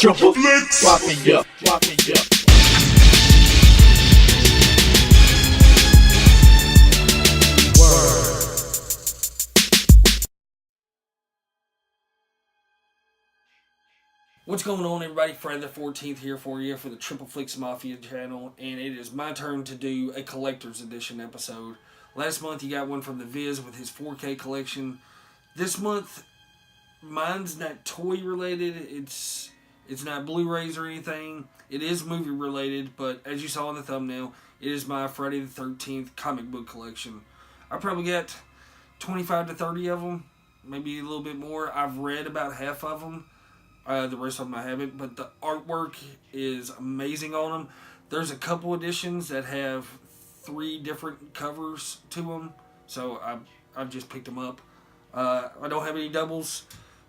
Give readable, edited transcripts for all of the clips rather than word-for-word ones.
Triple flicks. Rock me up, rock me up. What's going on, everybody? Freddy the 14th here for you for the Triple Flicks Mafia channel, and it is my turn to do a collector's edition episode. Last month you got one from the Viz with his 4K collection. This month, mine's not toy related. It's not Blu-rays or anything. It is movie related, but as you saw in the thumbnail, it is my Friday the 13th comic book collection. I probably got 25 to 30 of them, maybe a little bit more. I've read about half of them. The rest of them I haven't, but the artwork is amazing on them. There's a couple editions that have 3 different covers to them, so I've just picked them up. I don't have any doubles,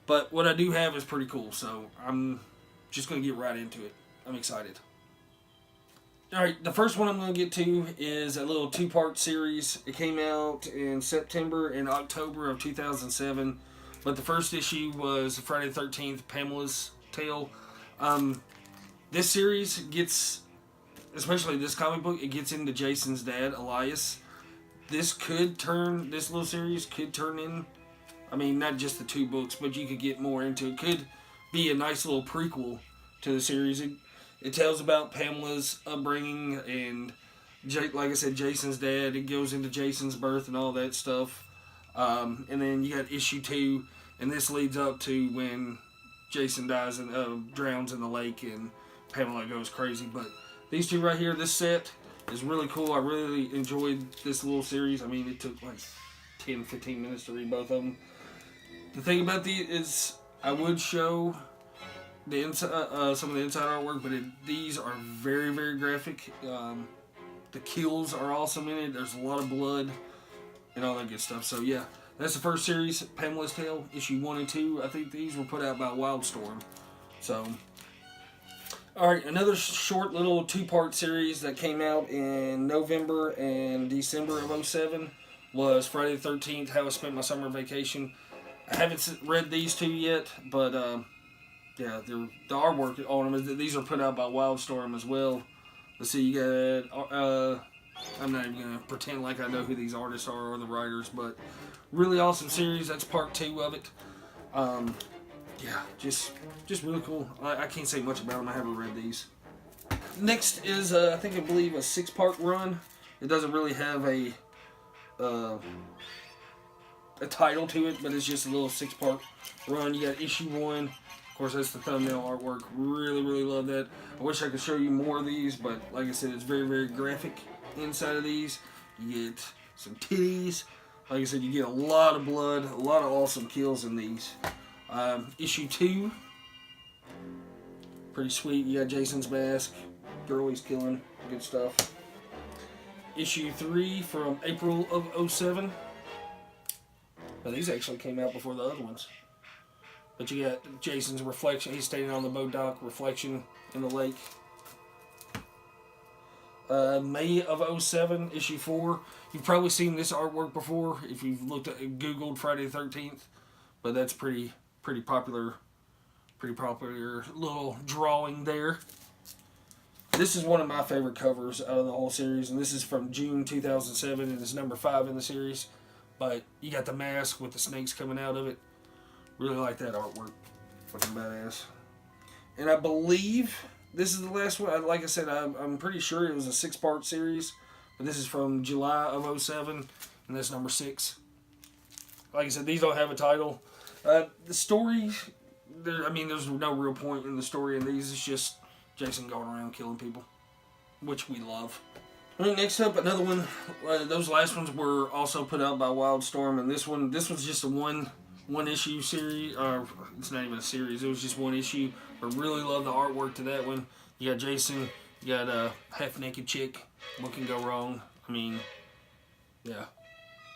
but what I do have is pretty cool, so I'm just going to get right into it. I'm excited. Alright, the first one I'm going to get to is a little 2-part series. It came out in September and October of 2007. But the first issue was Friday the 13th, Pamelas Tale. This series gets, especially this comic book, it gets into Jason's dad, Elias. This little series could turn in, I mean, not just the 2 books, but you could get more into it. Could be a nice little prequel to the series. It tells about Pamela's upbringing and, like I said, Jason's dad. It goes into Jason's birth and all that stuff. And then you got issue 2, and this leads up to when Jason dies and drowns in the lake and Pamela goes crazy. But these 2 right here, this set is really cool. I really enjoyed this little series. I mean, it took like 10-15 minutes to read both of them. The thing about these is I would show the inside, some of the inside artwork, but these are very, very graphic. The kills are awesome in it. There's a lot of blood and all that good stuff. So yeah, that's the first series, Pamelas Tale, issue 1 and 2. I think these were put out by Wildstorm. So, alright, another short little 2-part series that came out in November and December of 2007 was Friday the 13th, How I Spent My Summer Vacation. I haven't read these 2 yet, but yeah, the artwork on them, these are put out by Wildstorm as well. Let's see, you got I'm not even going to pretend like I know who these artists are or the writers, but really awesome series. That's part 2 of it. Yeah, just really cool. I can't say much about them. I haven't read these. Next is, I believe, a 6-part run. It doesn't really have a title to it, but it's just a little 6-part run. You got issue 1. Of course, that's the thumbnail artwork. Really, really love that. I wish I could show you more of these, but like I said, it's very, very graphic. Inside of these, you get some titties. Like I said, you get a lot of blood, a lot of awesome kills in these. Issue 2, pretty sweet. You got Jason's mask, girl he's killing, good stuff. Issue 3 from April of 2007. Now, these actually came out before the other ones. But you got Jason's reflection. He's standing on the boat dock, reflection in the lake. May of 2007, issue 4. You've probably seen this artwork before if you've Googled Friday the 13th, but that's pretty popular little drawing there. This is one of my favorite covers out of the whole series, and this is from June 2007, and it's number 5 in the series. But you got the mask with the snakes coming out of it. Really like that artwork. Fucking badass. And I believe this is the last one. Like I said, I'm pretty sure it was a 6-part series. But this is from July of 2007. And that's number 6. Like I said, these don't have a title. The story, there's no real point in the story in these. It's just Jason going around killing people. Which we love. Alright, next up, another one. Those last ones were also put out by Wildstorm. And this was just a one issue series, or it's not even a series, it was just 1 issue, but really love the artwork to that one. You got Jason, you got a half-naked chick, what can go wrong? I mean, yeah.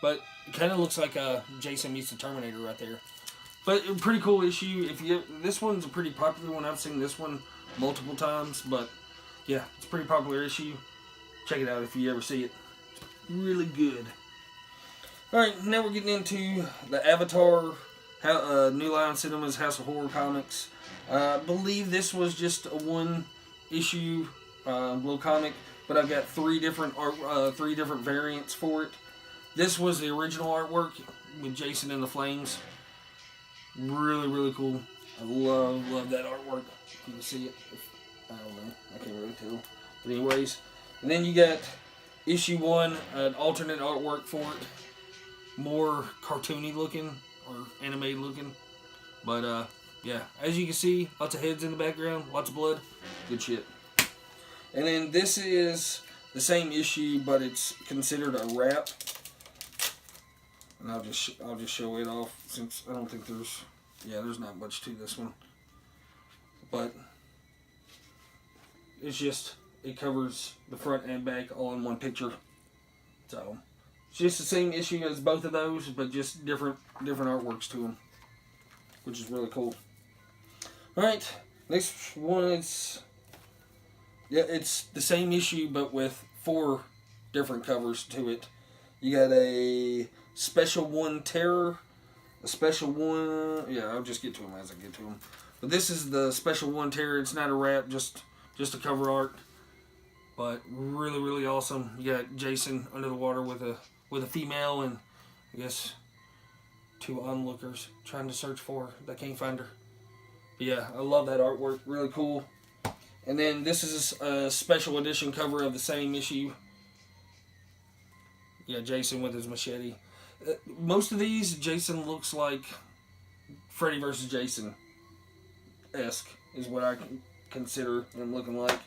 But it kind of looks like Jason meets the Terminator right there. But a pretty cool issue. This one's a pretty popular one, I've seen this one multiple times, but yeah, it's a pretty popular issue. Check it out if you ever see it. It's really good. Alright, now we're getting into the Avatar New Line Cinema's House of Horror Comics. I believe this was just a one issue little comic, but I've got three different variants for it. This was the original artwork with Jason and the Flames. Really, really cool. I love that artwork. You can see it. I don't know. I can't really tell. But anyways, and then you got issue 1, an alternate artwork for it. More cartoony looking or animated looking. But yeah, as you can see, lots of heads in the background, lots of blood. Good shit. And then this is the same issue, but it's considered a wrap. And I'll just show it off since I don't think there's not much to this one. But it covers the front and back all in one picture. So it's just the same issue as both of those, but just different artworks to them, which is really cool. All right, next one is it's the same issue but with 4 different covers to it. You got a Special 1 Terror, a Special 1. Yeah, I'll just get to them as I get to them. But this is the Special 1 Terror. It's not a wrap, just a cover art. But really, really awesome. You got Jason under the water with a female and I guess 2 onlookers trying to search for her. They can't find her. But yeah, I love that artwork. Really cool. And then this is a special edition cover of the same issue. Yeah, Jason with his machete. Most of these, Jason looks like Freddy vs. Jason-esque is what I consider him looking like.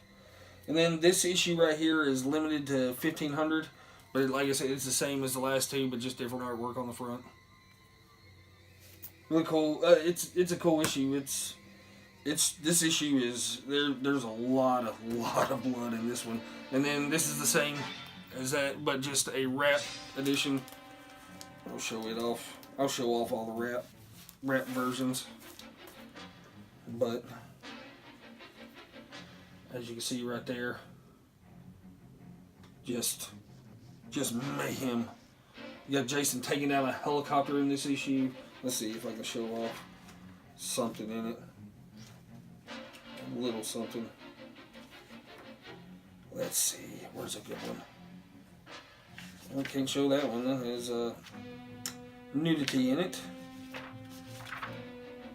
And then this issue right here is limited to 1,500. But like I said, it's the same as the last 2, but just different artwork on the front. Really cool. It's a cool issue. This issue is there's a lot of blood in this one. And then this is the same as that, but just a wrap edition. I'll show it off. I'll show off all the wrap versions. But as you can see right there, just mayhem. You got Jason taking down a helicopter in this issue. Let's see if I can show off something in it. A little something. Let's see. Where's a good one? I can't show that one. There's nudity in it.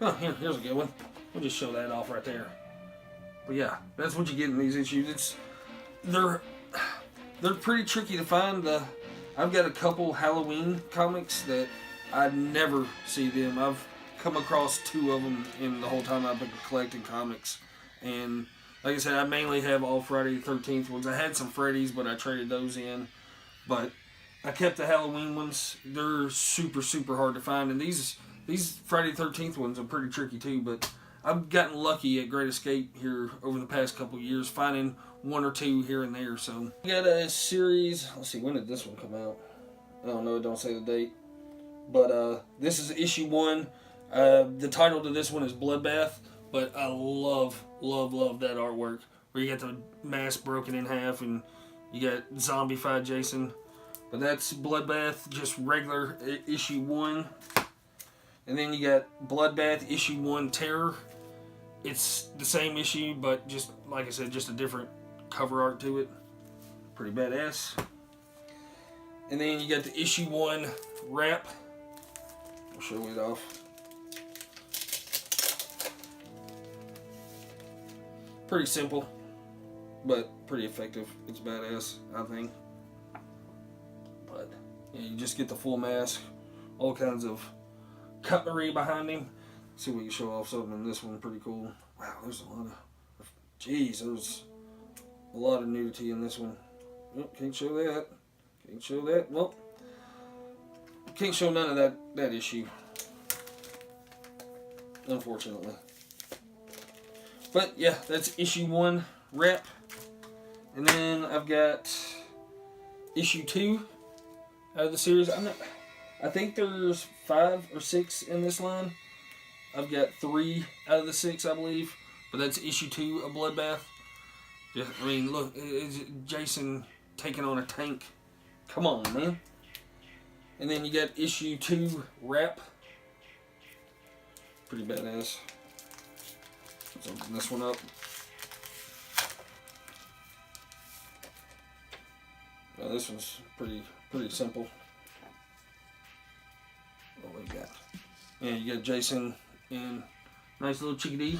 Oh, here's a good one. We'll just show that off right there. But yeah, that's what you get in these issues. They're pretty tricky to find. I've got a couple Halloween comics that I never see them. I've come across 2 of them in the whole time I've been collecting comics. And like I said, I mainly have all Friday the 13th ones. I had some Freddy's, but I traded those in. But I kept the Halloween ones. They're super, super hard to find. And these Friday the 13th ones are pretty tricky too. But I've gotten lucky at Great Escape here over the past couple years, finding 1 or 2 here and there. So we got a series. Let's see, when did this one come out? I don't know. It don't say the date. But this is issue 1. The title to this one is Bloodbath. But I love that artwork. Where you got the mask broken in half and you got zombified Jason. But that's Bloodbath, just regular issue 1. And then you got Bloodbath issue 1 Terror. It's the same issue, but just, like I said, just a different cover art to it. Pretty badass. And then you got the issue 1 Wrap. I'll show it off. Pretty simple, but pretty effective. It's badass, I think. But yeah, you just get the full mask, all kinds of cutlery behind him. Let's see if we can show off something in this one. Pretty cool. Wow, there's a lot of, there's a lot of nudity in this one. Oh, can't show that. Can't show that. Well, can't show none of that issue, unfortunately. But yeah, that's issue 1 wrap. And then I've got issue 2 out of the series. I think there's 5 or 6 in this line. I've got 3 out of the 6, I believe. But that's issue 2 of Bloodbath. Yeah, I mean, look, it's Jason taking on a tank. Come on, man. And then you got issue 2 wrap. Pretty badass. Let's open this one up. Now this one's pretty simple. What we got? Yeah, you got Jason and nice little chickadee.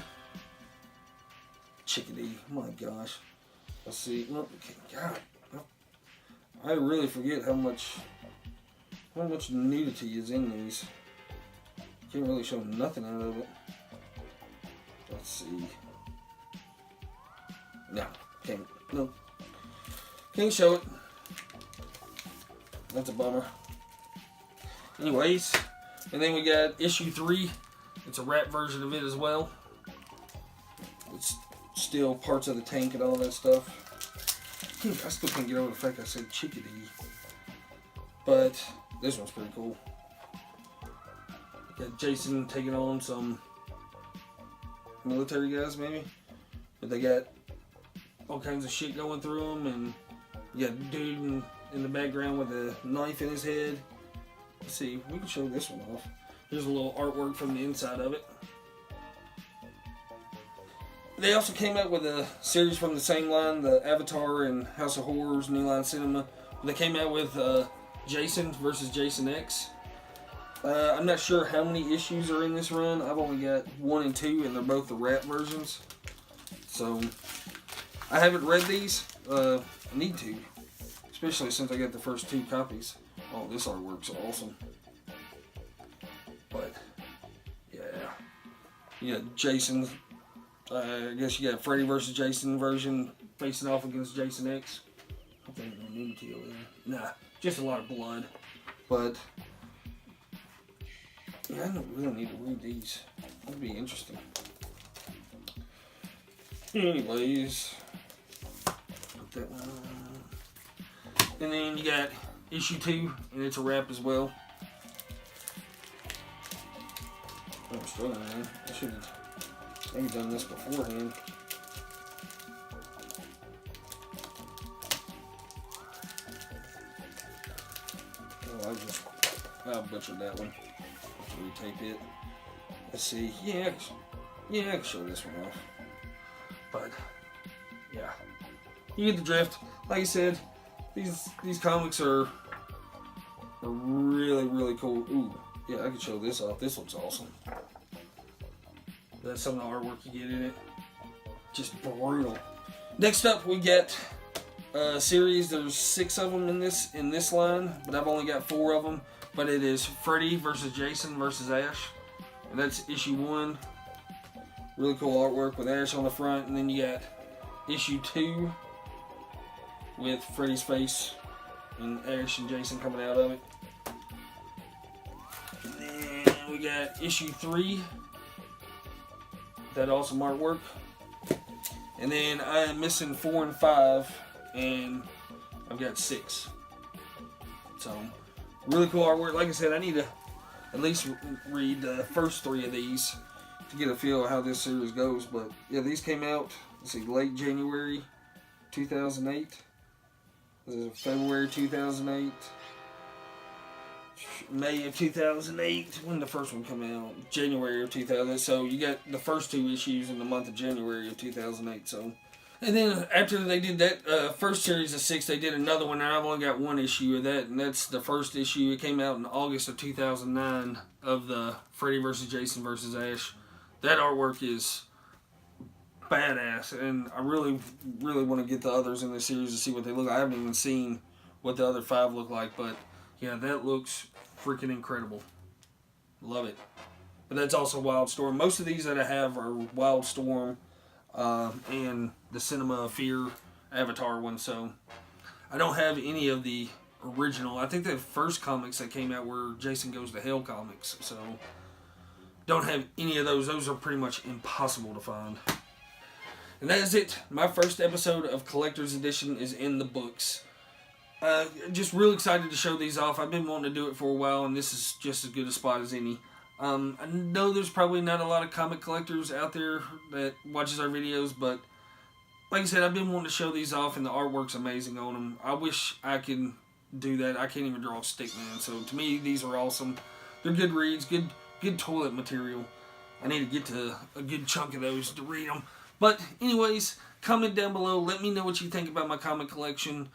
Chickadee, oh my gosh. Let's see. Oh, God, I really forget how much nudity is in these. Can't really show nothing out of it. Let's see. No, can't show it. That's a bummer. Anyways, and then we got issue 3. It's a wrap version of it as well. It's still parts of the tank and all that stuff. I still can't get over the fact I said chickadee. But this one's pretty cool. Got Jason taking on some military guys, maybe. But they got all kinds of shit going through them, and you got a dude in the background with a knife in his head. Let's see, we can show this one off. Here's a little artwork from the inside of it. They also came out with a series from the same line, the Avatar and House of Horrors, New Line Cinema. They came out with Jason versus Jason X. I'm not sure how many issues are in this run. I've only got 1 and 2, and they're both the wrap versions. So, I haven't read these. I need to. Especially since I got the first 2 copies. Oh, this artwork's awesome. But, yeah. You got Jason. I guess you got Freddy versus Jason version facing off against Jason X. I think no nudity over there. Nah, just a lot of blood. But, yeah, I don't really need to read these. That'd be interesting. Anyways, put that one on. And then you got issue 2, and it's a wrap as well. I'm struggling, man. I should have maybe done this beforehand. Oh, I butchered that one. Retape it. Let's see. Yeah, I can show this one off. But yeah, you get the drift. Like I said, these comics are really cool. Ooh, yeah, I can show this off. This looks awesome. That's some of the artwork you get in it. Just brutal. Next up, we get a series. There's 6 of them in this line, but I've only got 4 of them. But it is Freddy versus Jason versus Ash, and that's issue 1. Really cool artwork with Ash on the front, and then you got issue 2 with Freddy's face and Ash and Jason coming out of it. And then we got issue 3. That awesome artwork. And then I am missing 4 and 5, and I've got 6. So, really cool artwork. Like I said, I need to at least read the first 3 of these to get a feel of how this series goes. But yeah, these came out, let's see, late January 2008. This is February 2008. May of 2008. When did the first one come out? January of 2000. So you got the first 2 issues in the month of January of 2008. So, and then after they did that first series of 6, they did another one, and I've only got 1 issue of that, and that's the first issue. It came out in August of 2009 of the Freddy versus Jason versus Ash. That artwork is badass, and I really want to get the others in the series to see what they look like. I haven't even seen what the other 5 look like, but yeah, that looks freaking incredible. Love it. But that's also Wildstorm. Most of these that I have are Wildstorm and the Cinema of Fear Avatar one, so I don't have any of the original. I think the first comics that came out were Jason Goes to Hell comics, so don't have any of those. Those are pretty much impossible to find. And that is it. My first episode of Collector's Edition is in the books. Just real excited to show these off. I've been wanting to do it for a while, and this is just as good a spot as any. I know there's probably not a lot of comic collectors out there that watches our videos, but like I said, I've been wanting to show these off, and the artwork's amazing on them. I wish I could do that. I can't even draw a stick man, so to me, these are awesome. They're good reads, good toilet material. I need to get to a good chunk of those to read them. But anyways, comment down below. Let me know what you think about my comic collection.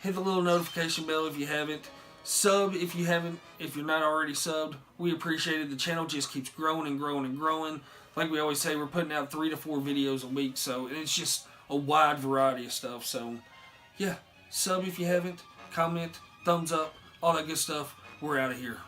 Hit the little notification bell if you haven't. Sub if you haven't, if you're not already subbed. We appreciate it. The channel just keeps growing and growing and growing. Like we always say, we're putting out 3 to 4 videos a week. So, and it's just a wide variety of stuff. So, yeah. Sub if you haven't. Comment. Thumbs up. All that good stuff. We're out of here.